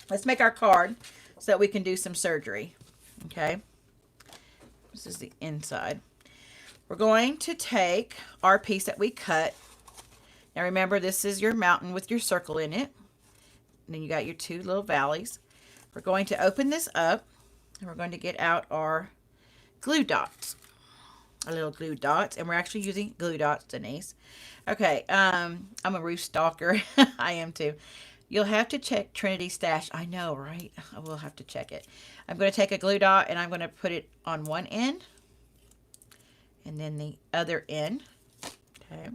let's make our card so that we can do some surgery. Okay, this is the inside. We're going to take our piece that we cut. Now remember, this is your mountain with your circle in it. And then you got your two little valleys. We're going to open this up and we're going to get out our glue dots. Our little glue dots. And we're actually using glue dots, Denise. Okay, I'm a roof stalker. I am too. You'll have to check Trinity Stash. I know, right? I will have to check it. I'm going to take a glue dot and I'm going to put it on one end. And then the other end. Okay.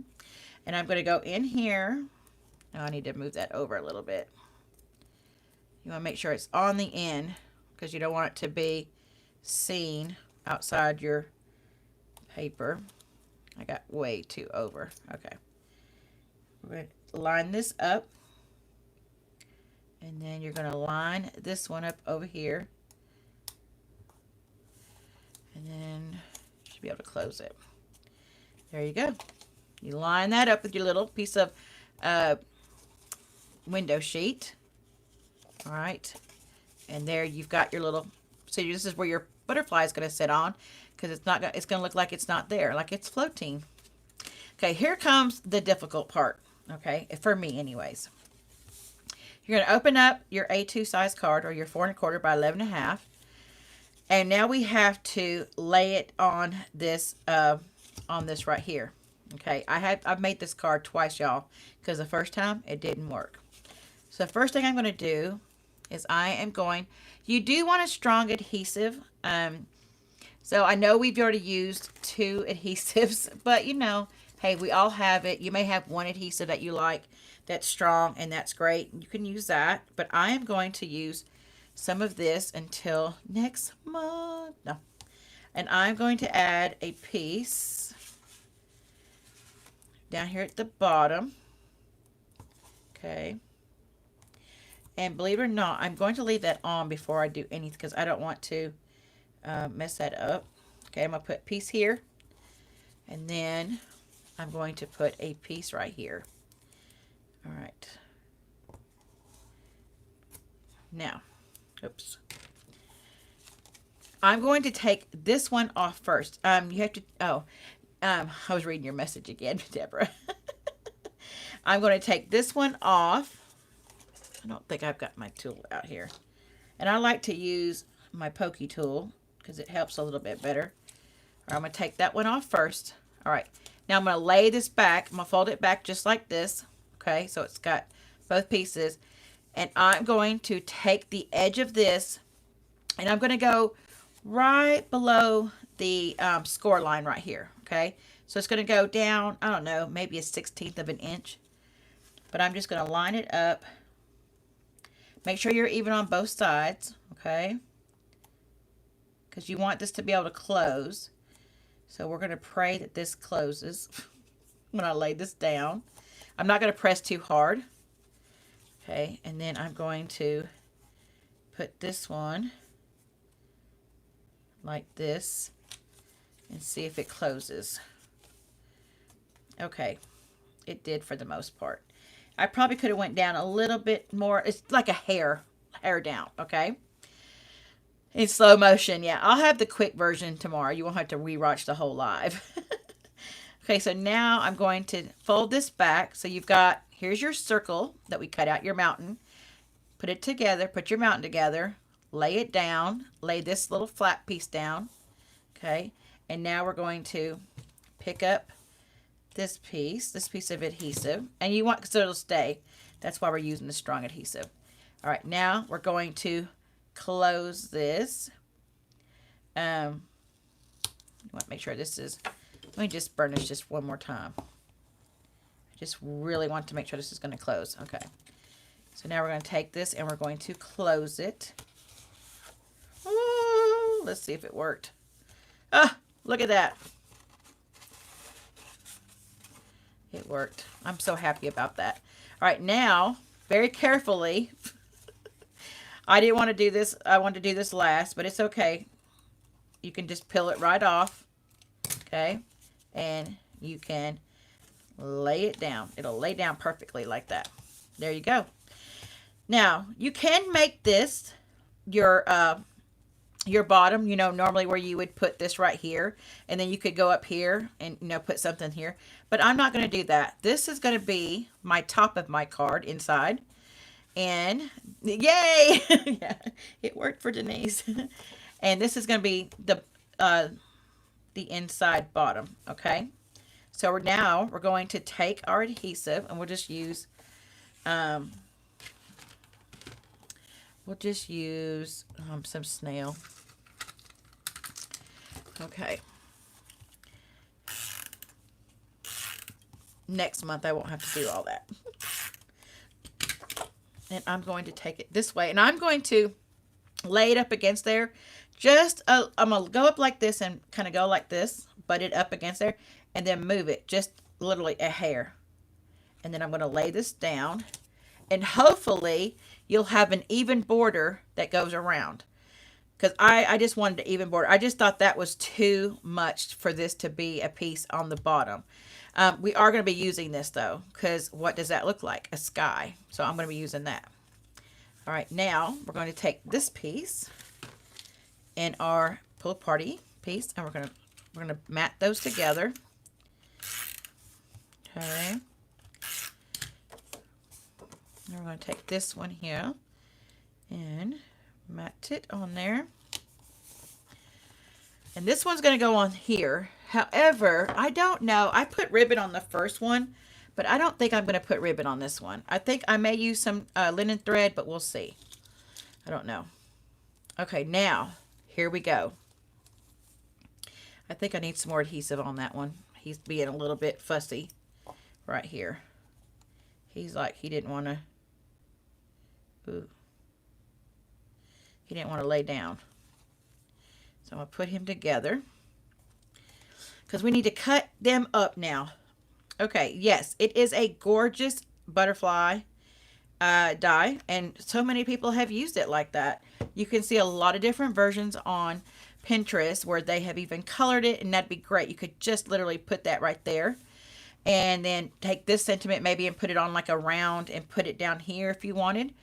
And I'm going to go in here. Now I need to move that over a little bit. You want to make sure it's on the end because you don't want it to be seen outside your paper. I got way too over. Okay. We're going to line this up. And then you're going to line this one up over here. And then you should be able to close it. There you go. You line that up with your little piece of window sheet. All right. And there you've got your little, so this is where your butterfly is going to sit on because it's going to look like it's not there, like it's floating. Okay, here comes the difficult part. Okay, for me anyways. You're going to open up your A2 size card or your 4 1/4 by 11.5. And now we have to lay it on this right here. Okay, I've made this card twice, y'all, because the first time it didn't work. So the first thing I'm going to do is you do want a strong adhesive. So I know we've already used 2 adhesives, but you know, hey, we all have it. You may have one adhesive that you like that's strong, and that's great. You can use that, but I am going to use some of this until next month. No. And I'm going to add a piece down here at the bottom. Okay. And believe it or not, I'm going to leave that on before I do anything because I don't want to mess that up. Okay, I'm going to put a piece here. And then I'm going to put a piece right here. All right. Now, oops. I'm going to take this one off first. You have to, I was reading your message again, Deborah. I'm going to take this one off. I don't think I've got my tool out here. And I like to use my pokey tool because it helps a little bit better. All right, I'm going to take that one off first. All right. Now I'm going to lay this back. I'm going to fold it back just like this. Okay, so it's got both pieces. And I'm going to take the edge of this and I'm going to go right below the score line right here. Okay, so it's going to go down, I don't know, maybe a 1/16 of an inch. But I'm just going to line it up. Make sure you're even on both sides. Okay, because you want this to be able to close. So we're going to pray that this closes when I lay this down. I'm not going to press too hard. Okay, and then I'm going to put this one like this and see if it closes. Okay, it did for the most part. I probably could have went down a little bit more. It's like a hair down, okay? In slow motion, yeah. I'll have the quick version tomorrow. You won't have to rewatch the whole live. Okay, so now I'm going to fold this back. So you've got, here's your circle that we cut out, your mountain. Put it together, put your mountain together, lay it down, lay this little flat piece down. Okay, and now we're going to pick up this piece of adhesive. And you want, so it'll stay. That's why we're using the strong adhesive. All right, now we're going to close this. You want to make sure this is, let me just burnish this one more time. I just really want to make sure this is going to close. Okay. So now we're going to take this and we're going to close it. Ooh, let's see if it worked. Ah, look at that. It worked. I'm so happy about that. All right, now, very carefully, I didn't want to do this. I wanted to do this last, but it's okay. You can just peel it right off. Okay. And you can lay it down. It'll lay down perfectly like that. There you go. Now, you can make this your bottom, you know, normally where you would put this right here, and then you could go up here and, you know, put something here. But I'm not going to do that. This is going to be my top of my card inside. And yay! Yeah, it worked for Denise. And this is going to be the inside bottom, okay? So we're going to take our adhesive, and we'll just use some snail. Okay. Next month I won't have to do all that. And I'm going to take it this way, and I'm going to lay it up against there. I'm going to go up like this and kind of go like this, butt it up against there, and then move it just literally a hair. And then I'm going to lay this down, and hopefully you'll have an even border that goes around. Because I just wanted an even border. I just thought that was too much for this to be a piece on the bottom. We are going to be using this though, because what does that look like? A sky. So I'm going to be using that. All right, now we're going to take this piece and our pull party piece, and we're going to mat those together. Okay. And we're going to take this one here and mat it on there. And this one's going to go on here. However, I don't know. I put ribbon on the first one, but I don't think I'm going to put ribbon on this one. I think I may use some linen thread, but we'll see. I don't know. Okay, now, here we go. I think I need some more adhesive on that one. He's being a little bit fussy right here. He's like, he didn't want to, he didn't want to lay down. So I'm going to put him together, because we need to cut them up now. Okay, yes, it is a gorgeous butterfly die, and so many people have used it like that. You can see a lot of different versions on Pinterest where they have even colored it, and that'd be great. You could just literally put that right there, and then take this sentiment maybe and put it on like a round and put it down here if you wanted.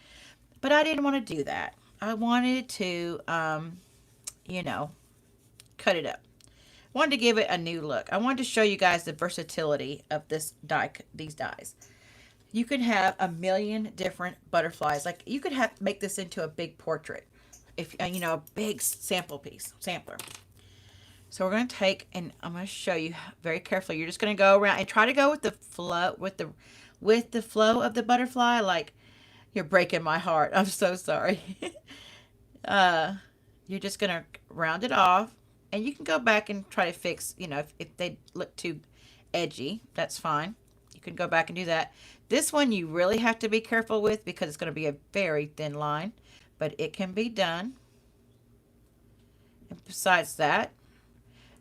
But I didn't want to do that. I wanted to, you know, cut it up. I wanted to give it a new look. I wanted to show you guys the versatility of this die, these dies. You could have a million different butterflies. Like you could make this into a big portrait, if you know, a big sampler. So we're going to take, and I'm going to show you very carefully. You're just going to go around and try to go with the flow, with the flow of the butterfly. Like, you're breaking my heart. I'm so sorry. You're just going to round it off, and you can go back and try to fix, you know, if they look too edgy, that's fine. You can go back and do that. This one you really have to be careful with, because it's going to be a very thin line, but it can be done. And besides that,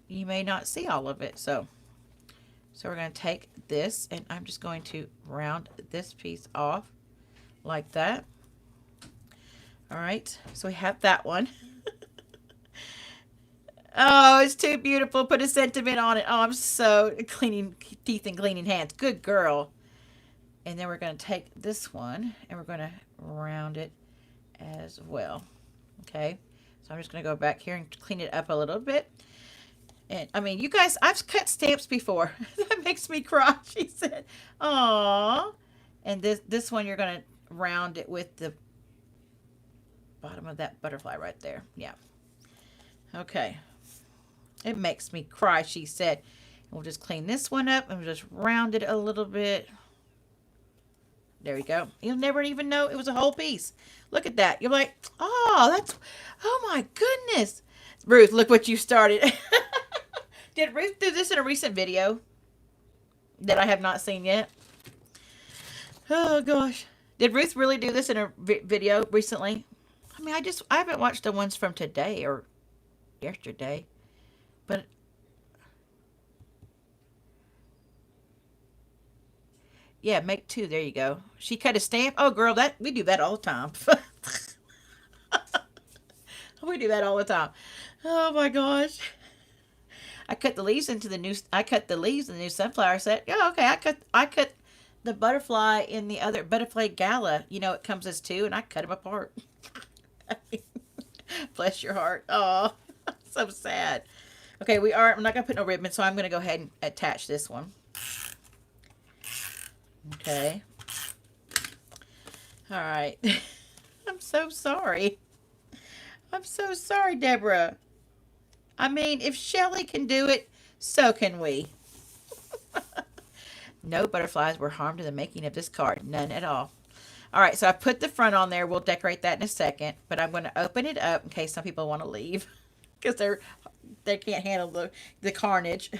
you may not see all of it. So we're going to take this, and I'm just going to round this piece off like that. All right, so we have that one. Oh, it's too beautiful. Put a sentiment on it. Oh, I'm so cleaning teeth and cleaning hands. Good girl. And then we're going to take this one, and we're going to round it as well. Okay, so I'm just going to go back here and clean it up a little bit. And I mean, you guys, I've cut stamps before. That makes me cry, she said. Aww. And this one, you're going to round it with the bottom of that butterfly right there. Yeah. Okay. It makes me cry, she said. We'll just clean this one up, and we'll just round it a little bit. There we go. You'll never even know it was a whole piece. Look at that. You're like, oh, oh my goodness. Ruth, look what you started. Did Ruth do this in a recent video that I have not seen yet? Oh gosh. Did Ruth really do this in a video recently? I mean, I haven't watched the ones from today or yesterday, but yeah, make two. There you go. She cut a stamp. Oh girl, we do that all the time. We do that all the time. Oh my gosh. I cut the leaves into the new. I cut the leaves in the new sunflower set. Yeah, okay. I cut the butterfly in the other butterfly gala. You know, it comes as two, and I cut them apart. Bless your heart. Oh, so sad. Okay, I'm not gonna put no ribbon, so I'm gonna go ahead and attach this one. Okay. All right. I'm so sorry. I'm so sorry, Deborah. I mean, if Shelly can do it, so can we. No butterflies were harmed in the making of this card. None at all. All right, so I put the front on there. We'll decorate that in a second. But I'm going to open it up in case some people want to leave. Because they can't handle the carnage.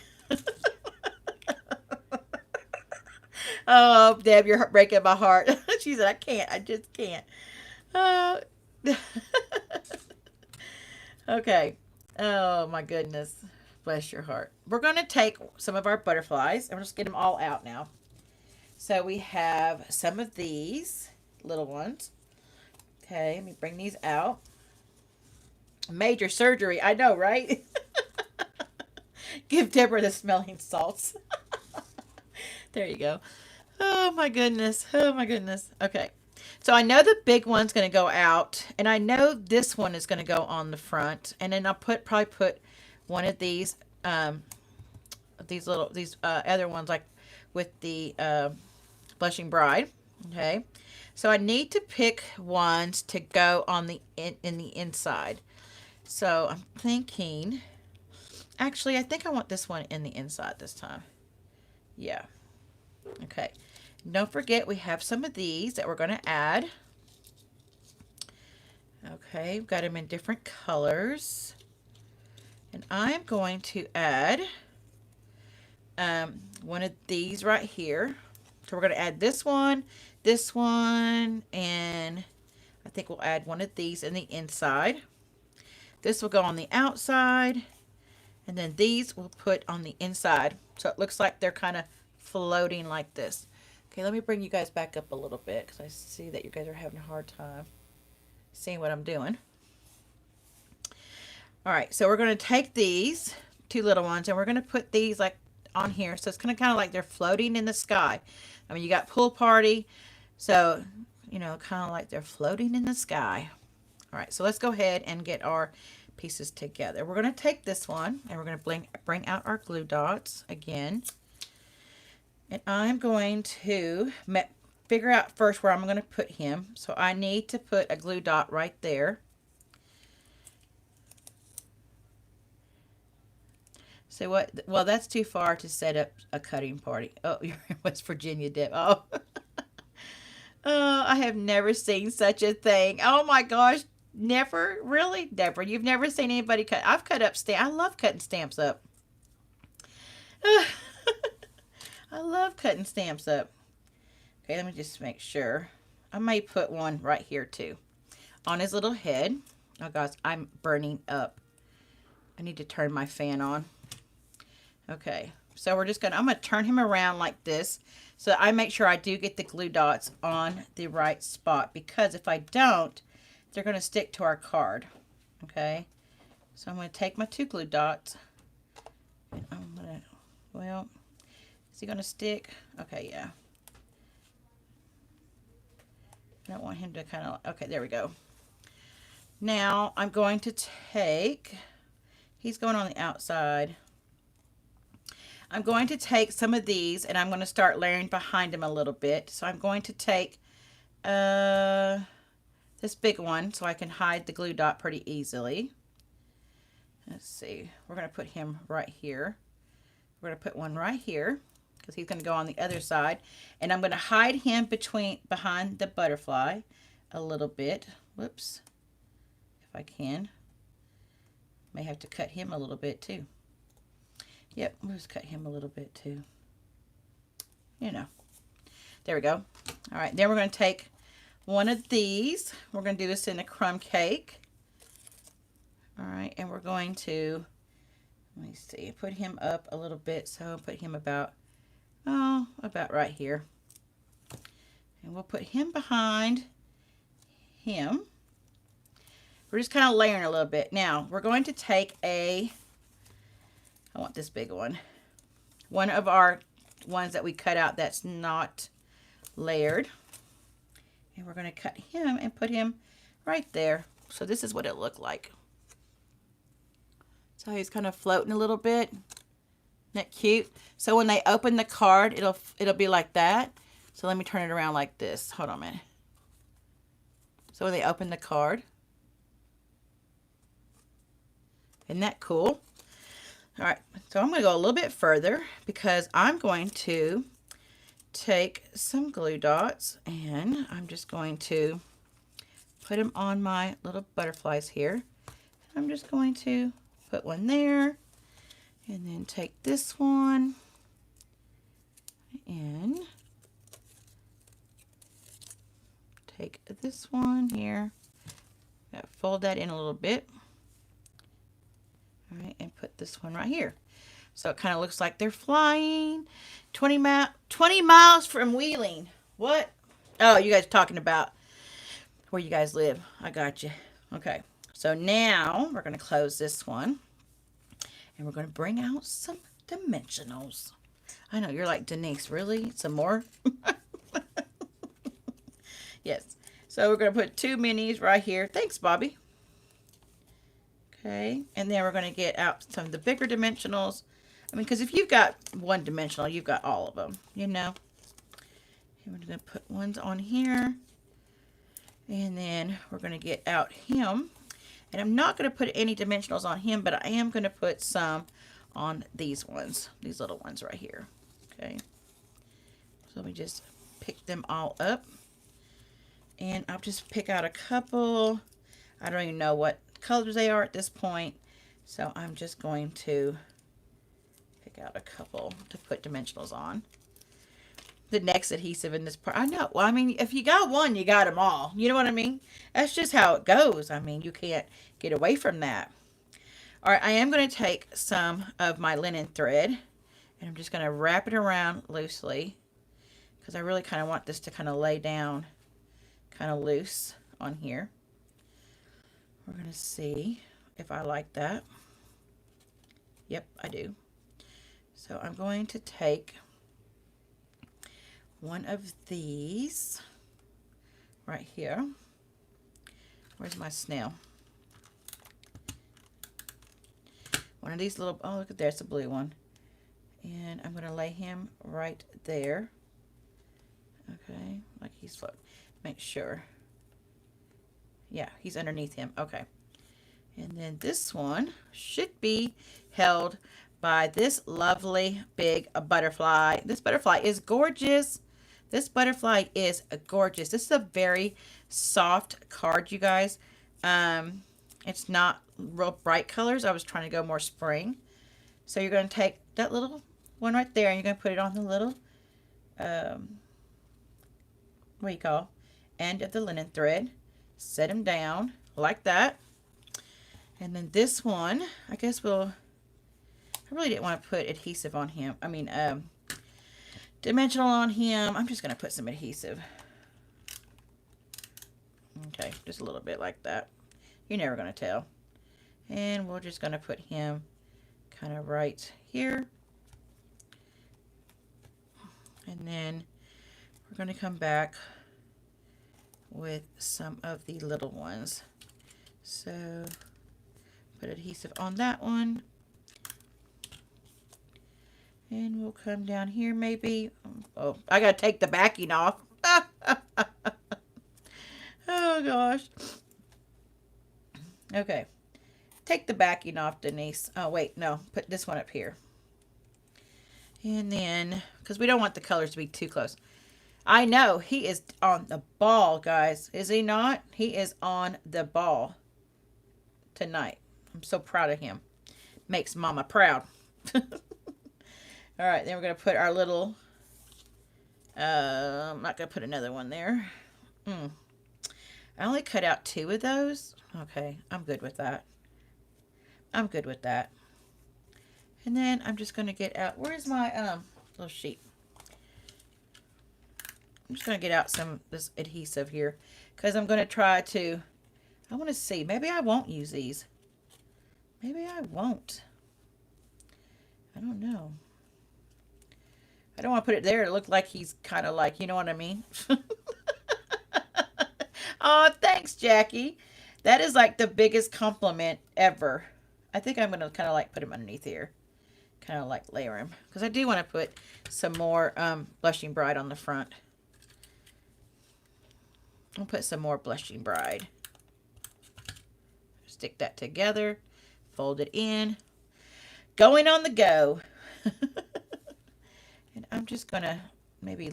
Oh, Deb, you're breaking my heart. She said, I can't. I just can't. Uh, okay. Oh, my goodness. Bless your heart. We're going to take some of our butterflies, and we'll just get them all out now. So we have some of these little ones. Okay, let me bring these out. Major surgery. I know, right? Give Deborah the smelling salts. There you go. Oh, my goodness. Oh, my goodness. Okay. So I know the big one's going to go out, and I know this one is going to go on the front, and then I'll probably put one of these other ones like with the Blushing Bride. Okay, so I need to pick ones to go on the in the inside. So I'm thinking, actually, I think I want this one in the inside this time. Yeah. Okay. Don't forget we have some of these that we're going to add. Okay, we've got them in different colors. And I'm going to add one of these right here. So we're going to add this one, and I think we'll add one of these in the inside. This will go on the outside, and then these we'll put on the inside. So it looks like they're kind of floating like this. Okay, let me bring you guys back up a little bit because I see that you guys are having a hard time seeing what I'm doing. All right, so we're going to take these two little ones and we're going to put these like on here. So it's kind of like they're floating in the sky. I mean, you got pool party, so, you know, kind of like they're floating in the sky. All right, so let's go ahead and get our pieces together. We're going to take this one and we're going to bring out our glue dots again. And I'm going to figure out first where I'm going to put him. So I need to put a glue dot right there. So what? Well, that's too far to set up a cutting party. Oh, you're in West Virginia, Deb. Oh. Oh, I have never seen such a thing. Oh my gosh. Never? Really? Deborah, you've never seen anybody cut. I've cut up stamps. I love cutting stamps up. I love cutting stamps up. Okay, let me just make sure. I may put one right here too. On his little head. Oh gosh, I'm burning up. I need to turn my fan on. Okay, so I'm going to turn him around like this so I make sure I do get the glue dots on the right spot, because if I don't, they're going to stick to our card. Okay, so I'm going to take my two glue dots and I'm going to, well, is he going to stick? Okay, yeah. I don't want him to kind of, okay, there we go. Now I'm going to take, he's going on the outside. I'm going to take some of these and I'm going to start layering behind him a little bit. So I'm going to take this big one so I can hide the glue dot pretty easily. Let's see. We're going to put him right here. We're going to put one right here because he's going to go on the other side. And I'm going to hide him behind the butterfly a little bit. Whoops. If I can. May have to cut him a little bit too. Yep, we'll just cut him a little bit too. You know. There we go. All right, then we're going to take one of these. We're going to do this in a crumb cake. All right, and we're going to, let me see, put him up a little bit. So I'll put him about right here. And we'll put him behind him. We're just kind of layering a little bit. Now, we're going to take I want this big one. One of our ones that we cut out that's not layered. And we're going to cut him and put him right there. So this is what it looked like. So he's kind of floating a little bit. Isn't that cute? So when they open the card, it'll be like that. So let me turn it around like this. Hold on a minute. So when they open the card. Isn't that cool? All right, so I'm going to go a little bit further because I'm going to take some glue dots and I'm just going to put them on my little butterflies here. I'm just going to put one there and then take this one and take this one here. Fold that in a little bit. All right, and put this one right here. So it kind of looks like they're flying 20 miles from Wheeling. What? Oh, you guys are talking about where you guys live. I got you. Okay, so now we're going to close this one. And we're going to bring out some dimensionals. I know, you're like, Denise, really? Some more? Yes. So we're going to put 2 minis right here. Thanks, Bobby. Okay, and then we're going to get out some of the bigger dimensionals. I mean, because if you've got one dimensional, you've got all of them, you know. And we're going to put ones on here. And then we're going to get out him. And I'm not going to put any dimensionals on him, but I am going to put some on these ones. These little ones right here. Okay. So let me just pick them all up. And I'll just pick out a couple. I don't even know what colors they are at this point, so I'm just going to pick out a couple to put dimensionals on. The next adhesive in this part, I know, well, I mean, if you got one, you got them all, you know what I mean? That's just how it goes. I mean, you can't get away from that. All right, I am going to take some of my linen thread and I'm just going to wrap it around loosely because I really kind of want this to kind of lay down kind of loose on here. We're going to see if I like that. Yep, I do. So I'm going to take one of these right here. Where's my snail? One of these little, oh, look at there's a blue one. And I'm going to lay him right there. Okay, like he's floating. Make sure. Yeah, he's underneath him. Okay. And then this one should be held by this lovely big butterfly. This butterfly is gorgeous. This butterfly is gorgeous. This is a very soft card, you guys. It's not real bright colors. I was trying to go more spring. So you're going to take that little one right there and you're going to put it on the little, what do you call, end of the linen thread. Set him down like that. And then this one, I guess I really didn't want to put adhesive on him. I mean, dimensional on him. I'm just going to put some adhesive. Okay, just a little bit like that. You're never going to tell. And we're just going to put him kind of right here. And then we're going to come back with some of the little ones. So put adhesive on that one. And we'll come down here maybe. Oh, I gotta take the backing off. Oh gosh. Okay. Take the backing off, Denise. Oh wait, no. Put this one up here. And then, because we don't want the colors to be too close. I know, he is on the ball, guys. Is he not? He is on the ball tonight. I'm so proud of him. Makes Mama proud. All right, then we're going to put our little, I'm not going to put another one there. I only cut out 2 of those. Okay, I'm good with that. I'm good with that. And then I'm just going to get out, where's my little sheet? I'm just going to get out some of this adhesive here because I'm going to try to I want to see. Maybe I won't use these. Maybe I won't. I don't know. I don't want to put it there. It looked like he's kind of like, you know what I mean? Oh, thanks, Jackie. That is like the biggest compliment ever. I think I'm going to kind of like put him underneath here. Kind of like layer him. Because I do want to put some more Blushing Bride on the front. I'll put some more Blushing Bride. Stick that together. Fold it in. Going on the go. And I'm just going to maybe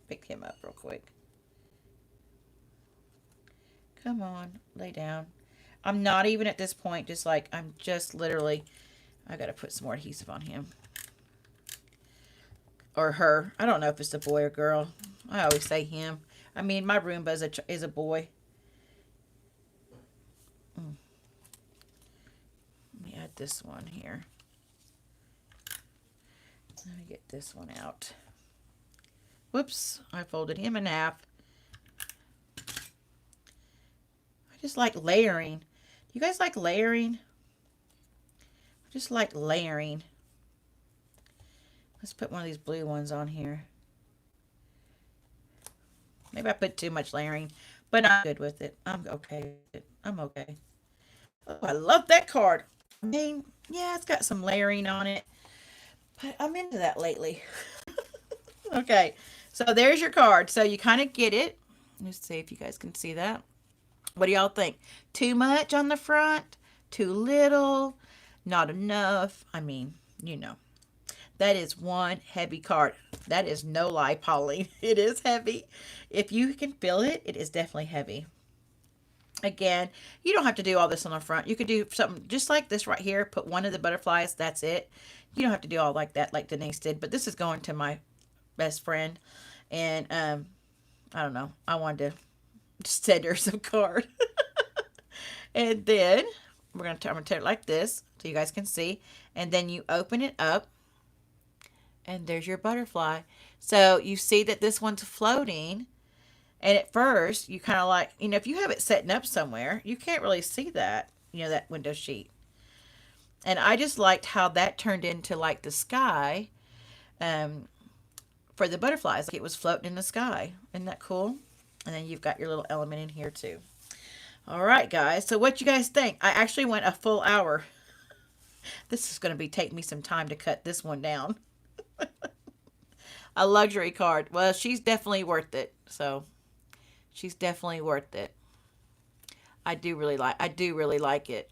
pick him up real quick. Come on, lay down. I'm not even at this point, just like, I'm just literally, I got to put some more adhesive on him. Or her. I don't know if it's a boy or girl. I always say him. I mean, my Roomba is a boy. Let me add this one here. Let me get this one out. Whoops, I folded him in half. I just like layering. Do you guys like layering? I just like layering. Let's put one of these blue ones on here. Maybe I put too much layering, but I'm good with it. I'm okay with it. I'm okay. Oh, I love that card. I mean, yeah, it's got some layering on it, but I'm into that lately. Okay, so there's your card. So you kind of get it. Let's see if you guys can see that. What do y'all think? Too much on the front? Too little? Not enough? I mean, you know. That is one heavy card. That is no lie, Pauline. It is heavy. If you can feel it, it is definitely heavy. Again, you don't have to do all this on the front. You could do something just like this right here. Put one of the butterflies. That's it. You don't have to do all like that like Denise did. But this is going to my best friend. And I don't know. I wanted to just send her some card. And then I'm going to tear it like this so you guys can see. And then you open it up. And there's your butterfly. So you see that this one's floating. And at first, you kind of like, you know, if you have it setting up somewhere, you can't really see that, you know, that window sheet. And I just liked how that turned into like the sky for the butterflies. Like it was floating in the sky. Isn't that cool? And then you've got your little element in here too. All right, guys. So what you guys think? I actually went a full hour. This is going to take me some time to cut this one down. A luxury card. Well, she's definitely worth it. So she's definitely worth it. I do really like it.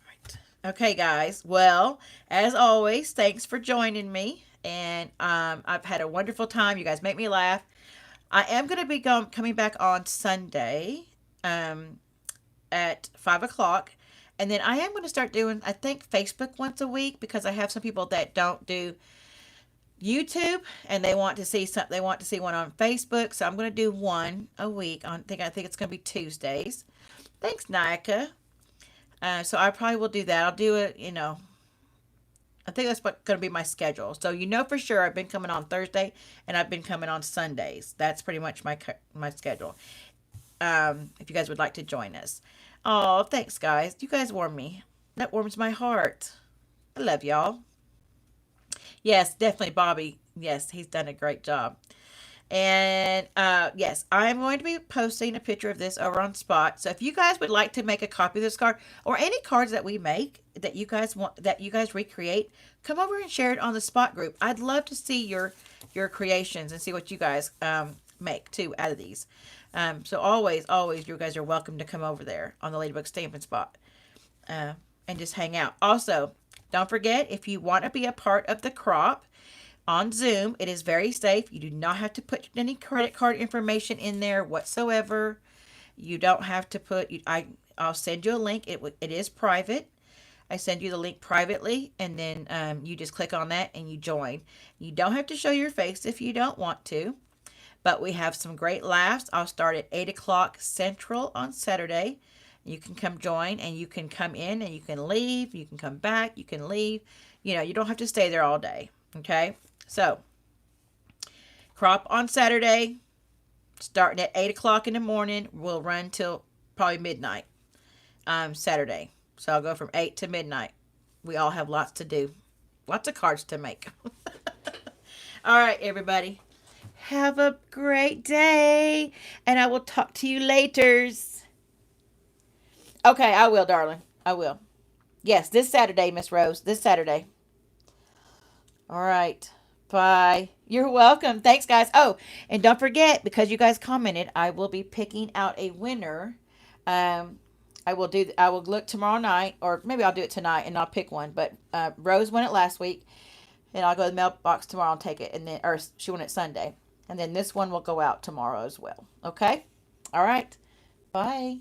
Right. Okay, guys. Well, as always, thanks for joining me. And I've had a wonderful time. You guys make me laugh. I am going to be coming back on Sunday at 5 o'clock. And then I am going to start doing, I think, Facebook once a week because I have some people that don't do YouTube and they want to see something. They want to see one on Facebook, so I'm going to do one a week. I think it's going to be Tuesdays. Thanks, Nika. So I probably will do that. I'll do it. You know, I think that's going to be my schedule. So you know for sure I've been coming on Thursday and I've been coming on Sundays. That's pretty much my schedule. If you guys would like to join us. Oh, thanks, guys. You guys warm me. That warms my heart. I love y'all. Yes, definitely Bobby. Yes, he's done a great job. And yes, I'm going to be posting a picture of this over on Spot. So if you guys would like to make a copy of this card or any cards that we make that you guys want, that you guys recreate, come over and share it on the Spot group. I'd love to see your creations and see what you guys make too out of these. So always, you guys are welcome to come over there on the Ladybug Stampin' Spot and just hang out. Also, don't forget, if you want to be a part of the crop on Zoom, it is very safe. You do not have to put any credit card information in there whatsoever. You don't have to put, I'll send you a link. It is private. I send you the link privately, and then you just click on that and you join. You don't have to show your face if you don't want to. But we have some great laughs. I'll start at 8 o'clock Central on Saturday. You can come join, and you can come in, and you can leave. You can come back. You can leave. You know, you don't have to stay there all day. Okay? So, crop on Saturday. starting at 8 o'clock in the morning. We'll run till probably midnight Saturday. So I'll go from 8 to midnight. We all have lots to do. Lots of cards to make. All right, everybody. Have a great day. And I will talk to you later. Okay, I will, darling. I will. Yes, this Saturday, Miss Rose. This Saturday. All right. Bye. You're welcome. Thanks, guys. Oh, and don't forget, because you guys commented, I will be picking out a winner. I will do. I will look tomorrow night, or maybe I'll do it tonight, and I'll pick one. But Rose won it last week, and I'll go to the mailbox tomorrow and take it, and then, or she won it Sunday, and then this one will go out tomorrow as well. Okay. All right. Bye.